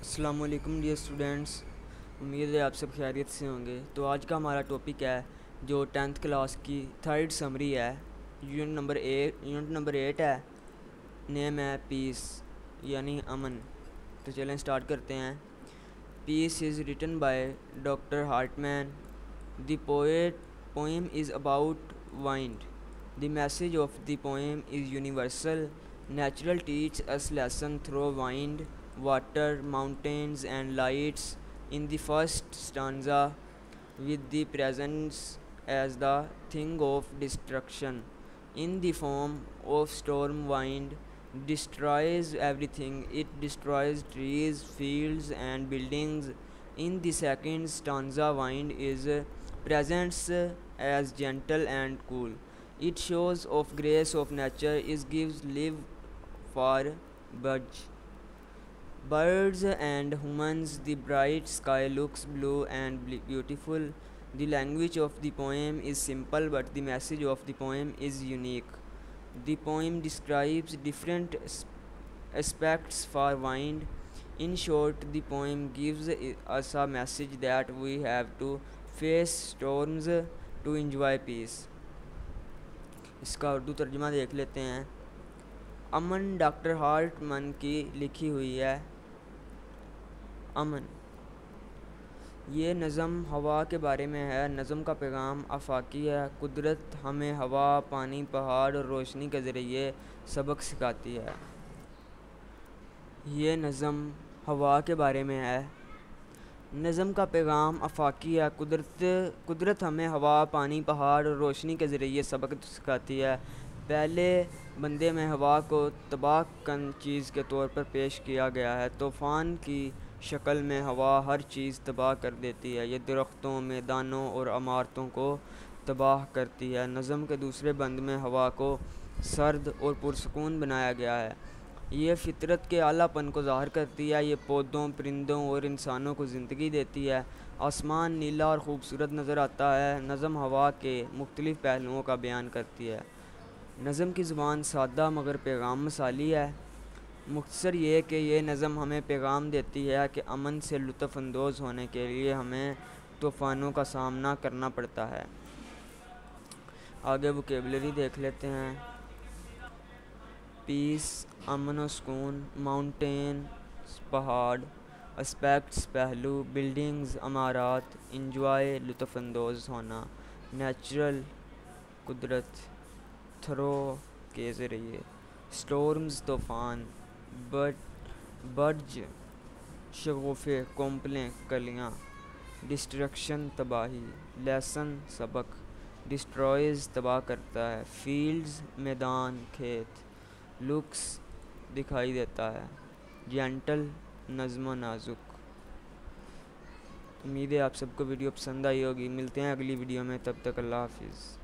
السلام علیکم dear students, امید ہے آپ سب خیریت سے ہوں گے۔ تو آج کا ہمارا ٹاپک ہے جو 10th کلاس کی تھرڈ سمری ہے، یونٹ نمبر 8 ہے، نیم ہے پیس یعنی امن۔ تو چلیں سٹارٹ کرتے ہیں۔ Piece is written by doctor Hartman. The poem is about wind. The message of the poem is universal. Nature teaches us lesson through wind, water, mountains and lights. In the first stanza, with the presence as the thing of destruction, in the form of storm, wind destroys everything. It destroys trees, fields and buildings. In the second stanza, wind is presents as gentle and cool. It shows of grace of nature. It gives live for birds and humans. The bright sky looks blue and beautiful. The language of the poem is simple, but the message of the poem is unique. The poem describes different aspects for wind. In short, the poem gives us a message that we have to face storms to enjoy peace. اس کا اردو ترجمہ دیکھ لیتے ہیں۔ امن doctor ہارٹمن کی لکھی ہوئی ہے۔ امن، یہ نظم ہوا کے بارے میں ہے۔ نظم کا پیغام آفاقی ہے۔ قدرت ہمیں ہوا، پانی، پہاڑ اور روشنی کے ذریعے سبق سکھاتی ہے۔ یہ نظم ہوا کے بارے میں ہے۔ نظم کا پیغام آفاقی ہے۔ قدرت ہمیں ہوا، پانی، پہاڑ اور روشنی کے ذریعے سبق سکھاتی ہے۔ پہلے بندے میں ہوا کو تباہ کن چیز کے طور پر پیش کیا گیا ہے۔ طوفان کی شکل میں ہوا ہر چیز تباہ کر دیتی ہے۔ یہ درختوں، میدانوں اور عمارتوں کو تباہ کرتی ہے۔ نظم کے دوسرے بند میں ہوا کو سرد اور پرسکون بنایا گیا ہے۔ یہ فطرت کے اعلیٰ پن کو ظاہر کرتی ہے۔ یہ پودوں، پرندوں اور انسانوں کو زندگی دیتی ہے۔ آسمان نیلا اور خوبصورت نظر آتا ہے۔ نظم ہوا کے مختلف پہلوؤں کا بیان کرتی ہے۔ نظم کی زبان سادہ مگر پیغام مثالی ہے۔ مختصر یہ کہ یہ نظم ہمیں پیغام دیتی ہے کہ امن سے لطف اندوز ہونے کے لیے ہمیں طوفانوں کا سامنا کرنا پڑتا ہے۔ آگے ووکیبلری دیکھ لیتے ہیں۔ پیس امن و سکون، ماؤنٹین پہاڑ، اسپیکٹس پہلو، بلڈنگز عمارات، انجوائے لطف اندوز ہونا، نیچرل قدرت، تھرو کے ذریعے، سٹورمز طوفان، برج شگوفے کونپلیں کلیاں، ڈسٹرکشن تباہی، لیسن سبق، ڈسٹرائز تباہ کرتا ہے، فیلڈز میدان کھیت، لکس دکھائی دیتا ہے، جینٹل نظم و نازک۔ امید ہے آپ سب کو ویڈیو پسند آئی ہوگی۔ ملتے ہیں اگلی ویڈیو میں، تب تک اللہ حافظ۔